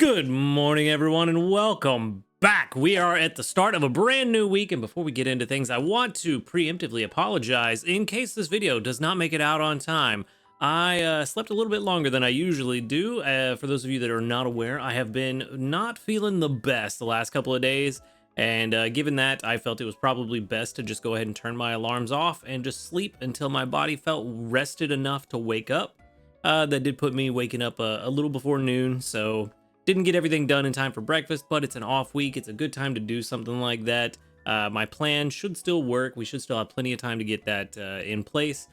Good morning, everyone, and welcome back. We are at the start of a brand new week, and before we get into things, I want to preemptively apologize in case this video does not make it out on time. I slept a little bit longer than I usually do. For those of you that are not aware, I have been not feeling the best the last couple of days, and given that, I felt it was probably best to just go ahead and turn my alarms off and just sleep until my body felt rested enough to wake up. That did put me waking up a little before noon, so didn't get everything done in time for breakfast, but it's an off week. It's a good time to do something like that. My plan should still work. We should still have plenty of time to get that in place.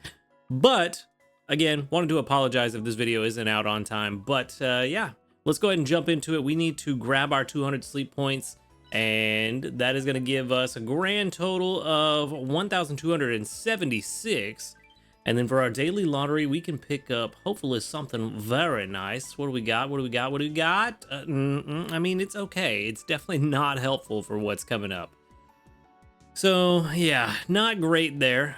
But again, wanted to apologize if this video isn't out on time. But yeah, let's go ahead and jump into it. We need to grab our 200 sleep points, and that is going to give us a grand total of 1,276. And then for our daily lottery, we can pick up, hopefully, something very nice. What do we got? What do we got? What do we got? I mean, it's okay. It's definitely not helpful for what's coming up. So, yeah, not great there.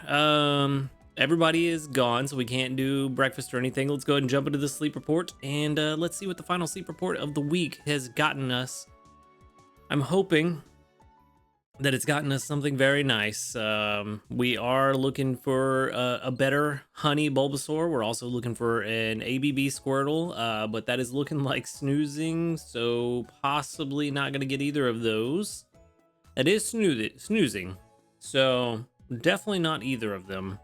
Everybody is gone, so we can't do breakfast or anything. Let's go ahead and jump into the sleep report, and let's see what the final sleep report of the week has gotten us. I'm hoping that it's gotten us something very nice. We are looking for a better honey Bulbasaur. We're also looking for an ABB Squirtle, but that is looking like snoozing, so possibly not going to get either of those. That is snoozing, so definitely not either of them.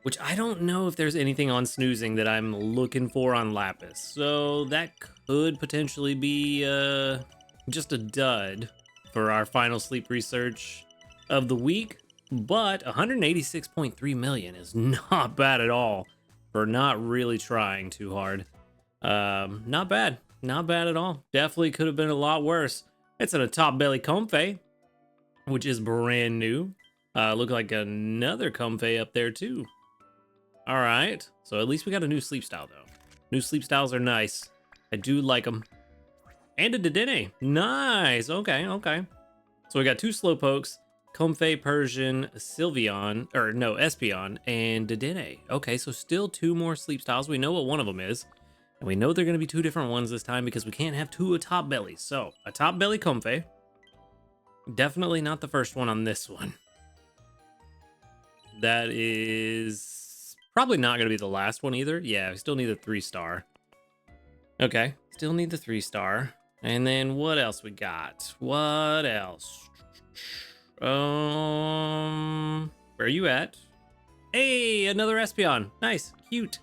Which I don't know if there's anything on snoozing that I'm looking for on Lapis, so that could potentially be just a dud for our final sleep research of the week, but 186.3 million is not bad at all for not really trying too hard. Not bad at all. Definitely could have been a lot worse. It's in a top belly Comfey, which is brand new. Look like another Comfey up there too. All right, so at least we got a new sleep style though. New sleep styles are nice. I do like them. And a Dedenne. Nice. Okay. So we got two Slowpokes, Comfey, Persian, Sylveon, or no, Espeon, and Dedenne. Okay, so still two more sleep styles. We know what one of them is. And we know they're going to be two different ones this time because we can't have two top bellies. So a top belly Comfey. Definitely not the first one on this one. That is probably not going to be the last one either. Yeah, we still need a 3-star. Okay, still need the 3-star. And then what else we got? What else? Where are you at? Hey, another Espeon. Nice, cute.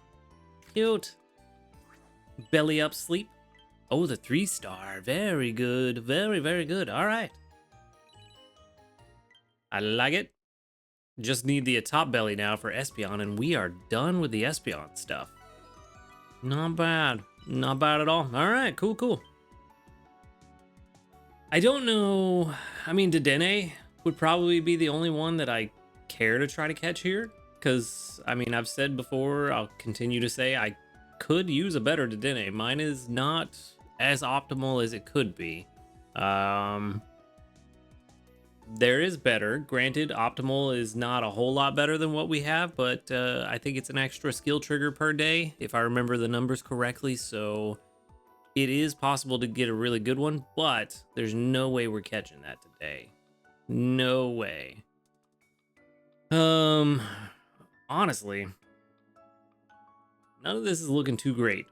Belly up sleep. Oh, the 3-star. Very good. Very good. All right. I like it. Just need the top belly now for Espeon, and we are done with the Espeon stuff. Not bad. Not bad at all. All right, cool. I don't know. I mean, Dedenne would probably be the only one that I care to try to catch here. Because, I mean, I've said before, I'll continue to say, I could use a better Dedenne. Mine is not as optimal as it could be. There is better. Granted, optimal is not a whole lot better than what we have, but I think it's an extra skill trigger per day, if I remember the numbers correctly. So it is possible to get a really good one, but there's no way we're catching that today. No way. Honestly, none of this is looking too great.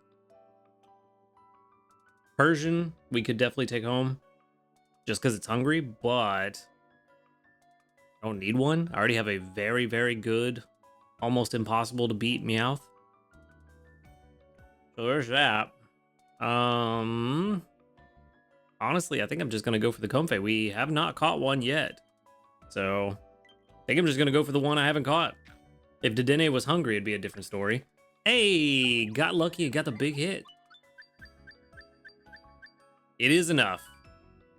Persian, we could definitely take home just because it's hungry, but I don't need one. I already have a very good, almost impossible to beat Meowth. So there's that. Honestly, I think I'm just gonna go for the Comfey. We have not caught one yet, so I think I'm just gonna go for the one I haven't caught. If Dedenne was hungry, it'd be a different story. Hey, got lucky and got the big hit. It is enough.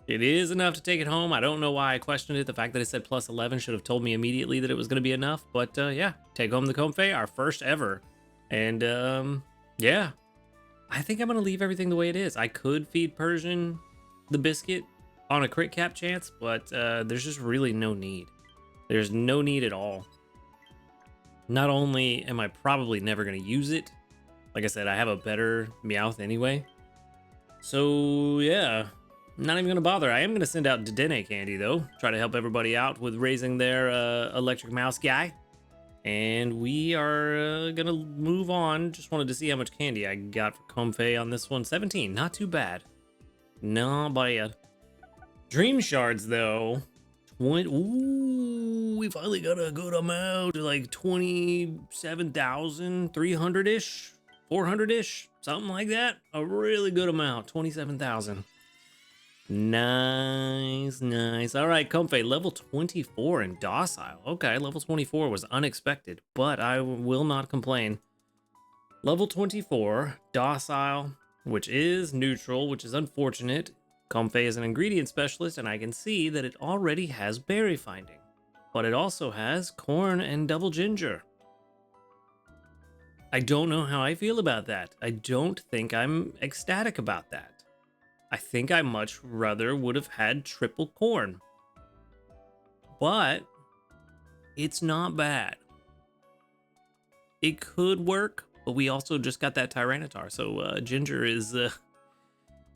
It is enough to take it home. I don't know why I questioned it. The fact that it said plus 11 should have told me immediately that it was going to be enough. But yeah, take home the Comfey, our first ever. And yeah, I think I'm going to leave everything the way it is. I could feed Persian the biscuit on a crit cap chance, but there's just really no need. There's no need at all. Not only am I probably never going to use it, like I said, I have a better Meowth anyway. So yeah, not even gonna bother. I am gonna send out Dedenne candy though. Try to help everybody out with raising their electric mouse guy. And we are gonna move on. Just wanted to see how much candy I got for Comfey on this one. 17, not too bad. Not bad. Dream shards though. 20, ooh, we finally got a good amount, like 27,300-ish, 400-ish, something like that. A really good amount, 27,000. Nice, nice. All right, Comfey, level 24 and docile. Okay, level 24 was unexpected, but I will not complain. Level 24, docile, which is neutral, which is unfortunate. Comfey is an ingredient specialist, and I can see that it already has berry finding, but it also has corn and double ginger. I don't know how I feel about that. I don't think I'm ecstatic about that. I think I much rather would have had triple corn, but it's not bad. It could work, but we also just got that Tyranitar, so ginger is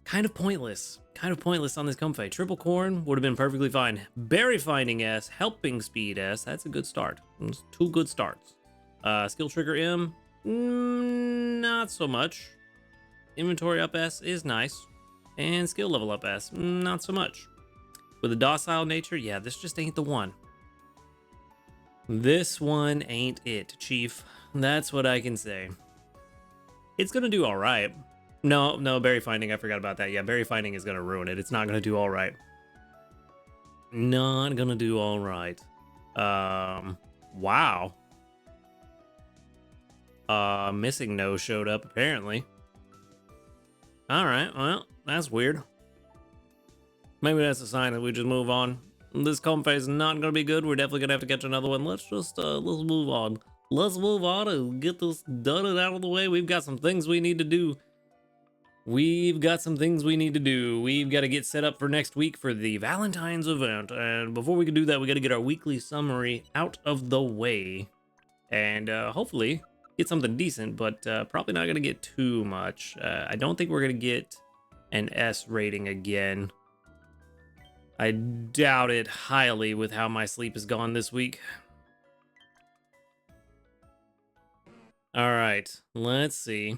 kind of pointless on this Comfey. Triple corn would have been perfectly fine. Berry finding S, helping speed S, that's a good start. It's 2 good starts. Skill trigger M, not so much. Inventory up S is nice. And skill level up S, not so much. With a docile nature, yeah, this just ain't the one. This one ain't it, Chief. That's what I can say. It's gonna do all right. No, berry finding, I forgot about that. Yeah, berry finding is gonna ruin it. It's not gonna do all right. Not gonna do all right. Wow. Missing no showed up apparently. All right, well, that's weird. Maybe that's a sign that we just move on. This Comfey is not gonna be good. We're definitely gonna have to catch another one. Let's just let's move on. Let's move on and get this done and out of the way. We've got some things we need to do. We've got to get set up for next week for the Valentine's event. And before we can do that, we got to get our weekly summary out of the way. And hopefully get something decent, but probably not going to get too much. I don't think we're going to get an S rating again. I doubt it highly with how my sleep has gone this week. All right, let's see.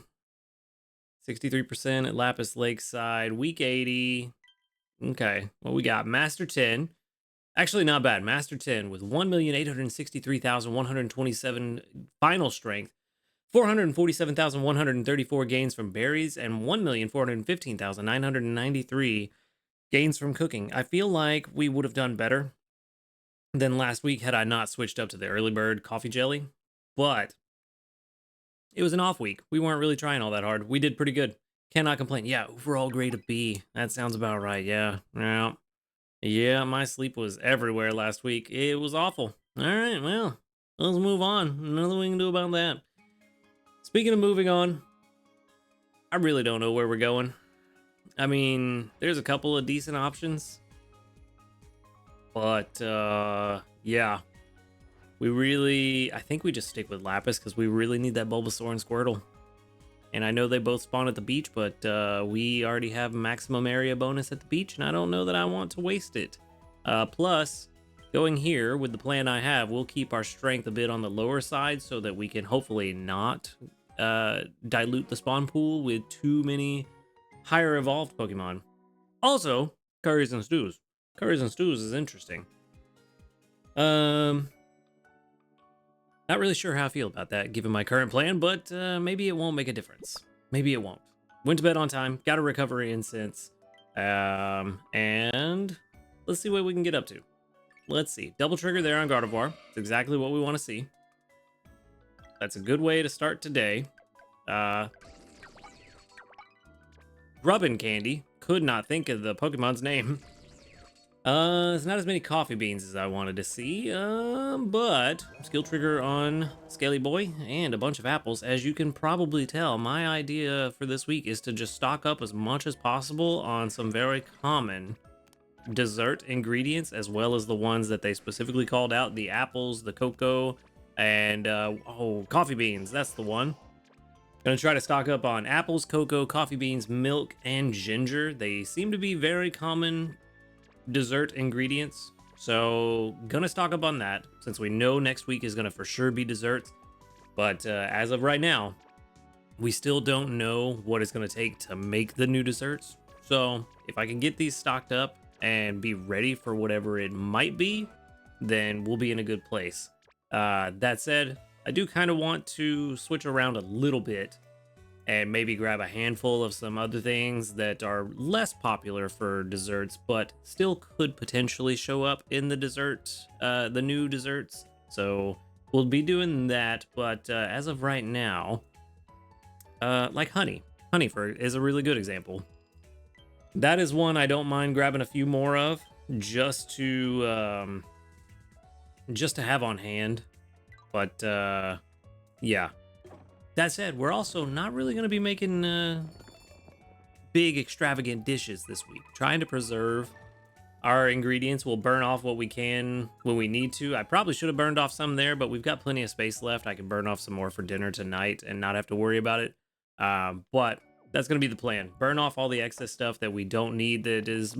63% at Lapis Lakeside, week 80. Okay, well, we got Master 10. Actually, not bad. Master 10 with 1,863,127 final strength, 447,134 gains from berries, and 1,415,993 gains from cooking. I feel like we would have done better than last week had I not switched up to the early bird coffee jelly, but it was an off week. We weren't really trying all that hard. We did pretty good. Cannot complain. Yeah, overall grade a B. That sounds about right. Yeah. Yeah, my sleep was everywhere last week. It was awful. All right, well, let's move on. Nothing we can do about that. Speaking of moving on, I really don't know where we're going. I mean, there's a couple of decent options, but yeah. I think we just stick with Lapis because we really need that Bulbasaur and Squirtle. And I know they both spawn at the beach, but we already have maximum area bonus at the beach, and I don't know that I want to waste it. Plus, going here with the plan I have, we'll keep our strength a bit on the lower side so that we can hopefully not dilute the spawn pool with too many higher evolved Pokemon. Also, curries and stews. Curries and stews is interesting. Not really sure how I feel about that given my current plan, but maybe it won't make a difference. Maybe it won't. Went to bed on time, got a recovery in since, and let's see what we can get up to. Let's see. Double trigger there on Gardevoir. It's exactly what we want to see. That's a good way to start today. Grubbin Candy. Could not think of the Pokemon's name. It's not as many coffee beans as I wanted to see, but skill trigger on Scaly Boy and a bunch of apples. As you can probably tell, my idea for this week is to just stock up as much as possible on some very common dessert ingredients, as well as the ones that they specifically called out, the apples, the cocoa, and coffee beans. That's the one. Gonna try to stock up on apples, cocoa, coffee beans, milk, and ginger. They seem to be very common dessert ingredients. So gonna stock up on that since we know next week is gonna for sure be desserts. But as of right now, we still don't know what it's gonna take to make the new desserts. So if I can get these stocked up and be ready for whatever it might be, then we'll be in a good place. That said, I do kind of want to switch around a little bit and maybe grab a handful of some other things that are less popular for desserts, but still could potentially show up in the the new desserts. So we'll be doing that. But as of right now, like honey is a really good example. That is one I don't mind grabbing a few more of just to have on hand. But yeah. That said, we're also not really going to be making big extravagant dishes this week. Trying to preserve our ingredients. We'll burn off what we can when we need to. I probably should have burned off some there, but we've got plenty of space left. I can burn off some more for dinner tonight and not have to worry about it. But that's going to be the plan. Burn off all the excess stuff that we don't need that is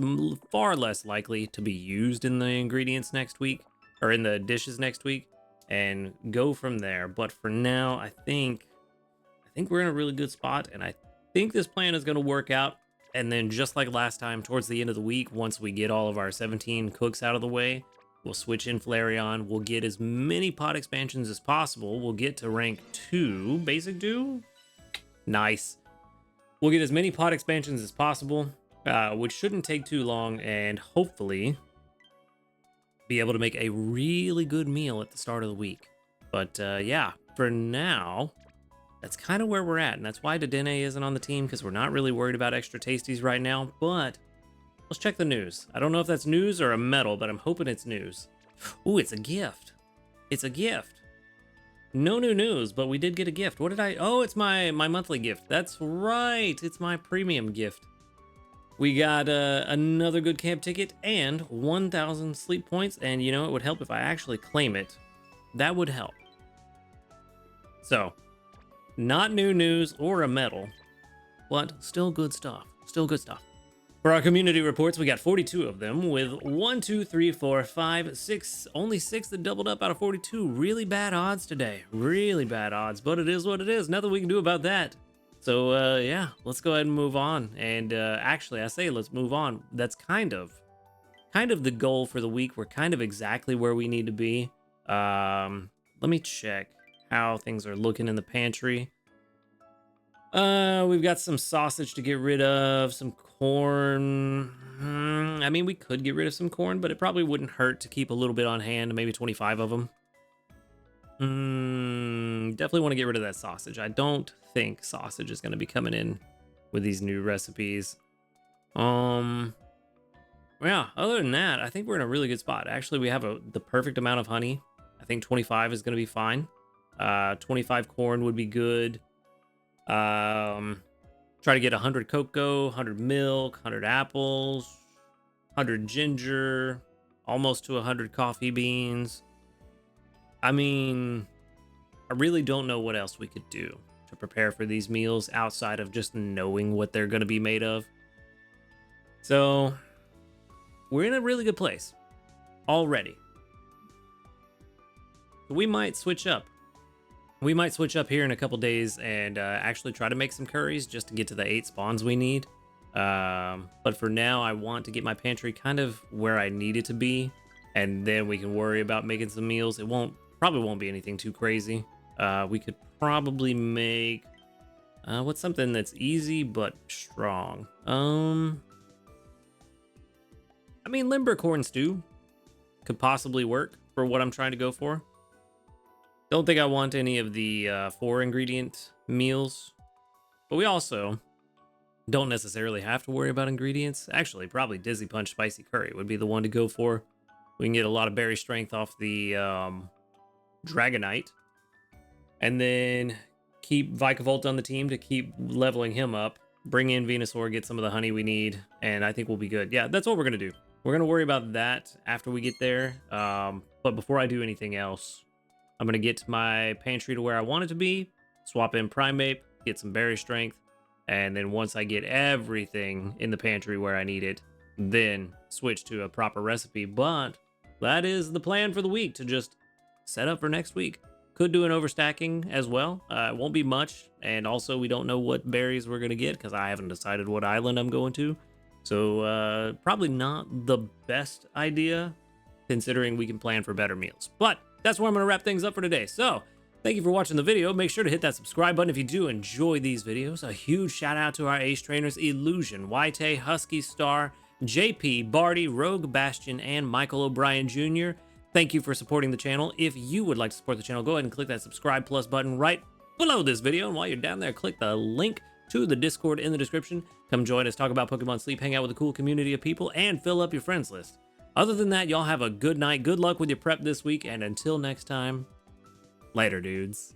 far less likely to be used in the ingredients next week or in the dishes next week, and go from there. But for now, I think we're in a really good spot, and I think this plan is going to work out. And then just like last time, towards the end of the week, once we get all of our 17 cooks out of the way, we'll switch in Flareon. We'll get as many pot expansions as possible. We'll get to rank 2, basic 2. Nice. We'll get as many pot expansions as possible, which shouldn't take too long, and hopefully be able to make a really good meal at the start of the week. But yeah, for now, that's kind of where we're at, and that's why Dedenne isn't on the team, because we're not really worried about extra tasties right now. But let's check the news. I don't know if that's news or a medal, but I'm hoping it's news. Ooh, it's a gift. It's a gift. No new news, but we did get a gift. What did I... Oh, it's my monthly gift. That's right. It's my premium gift. We got another good camp ticket and 1,000 sleep points, and you know, it would help if I actually claim it. That would help. So... not new news or a medal, but still good stuff. Still good stuff. For our community reports, we got 42 of them with 1, 2, 3, 4, 5, 6, only 6 that doubled up out of 42. Really bad odds today. Really bad odds, but it is what it is. Nothing we can do about that. So, yeah, let's go ahead and move on. And actually, I say let's move on. That's kind of the goal for the week. We're kind of exactly where we need to be. Let me check how things are looking in the pantry. We've got some sausage to get rid of, some corn. I mean, we could get rid of some corn, but it probably wouldn't hurt to keep a little bit on hand, maybe 25 of them. Definitely want to get rid of that sausage. I don't think sausage is going to be coming in with these new recipes. Yeah, other than that, I think we're in a really good spot. Actually, we have the perfect amount of honey. I think 25 is going to be fine. 25 corn would be good. Try to get 100 cocoa, 100 milk, 100 apples, 100 ginger, almost to 100 coffee beans. I mean, I really don't know what else we could do to prepare for these meals outside of just knowing what they're going to be made of. So, we're in a really good place already. We might switch up. We might switch up here in a couple days and actually try to make some curries just to get to the 8 spawns we need. But for now, I want to get my pantry kind of where I need it to be, and then we can worry about making some meals. It probably won't be anything too crazy. We could probably make what's something that's easy but strong. I mean, limber corn stew could possibly work for what I'm trying to go for. Don't think I want any of the 4 ingredient meals, but we also don't necessarily have to worry about ingredients. Actually, probably Dizzy Punch Spicy Curry would be the one to go for. We can get a lot of berry strength off the Dragonite, and then keep Vikavolt on the team to keep leveling him up. Bring in Venusaur, get some of the honey we need, and I think we'll be good. Yeah, that's what we're going to do. We're going to worry about that after we get there, but before I do anything else, I'm going to get my pantry to where I want it to be, swap in Primeape, get some berry strength, and then once I get everything in the pantry where I need it, then switch to a proper recipe. But that is the plan for the week, to just set up for next week. Could do an overstacking as well. It won't be much, and also we don't know what berries we're gonna get because I haven't decided what island I'm going to. So probably not the best idea, considering we can plan for better meals. But that's where I'm gonna wrap things up for today. So thank you for watching the video. Make sure to hit that subscribe button if you do enjoy these videos. A huge shout out to our ace trainers, Illusion, Waite, Husky Star, JP, Barty, Rogue Bastion, and Michael O'Brien Jr. Thank you for supporting the channel. If you would like to support the channel, go ahead and click that subscribe plus button right below this video. And while you're down there, click the link to the Discord in the description. Come join us, talk about Pokemon Sleep, hang out with a cool community of people, and fill up your friends list. Other than that, y'all have a good night. Good luck with your prep this week. And until next time, later, dudes.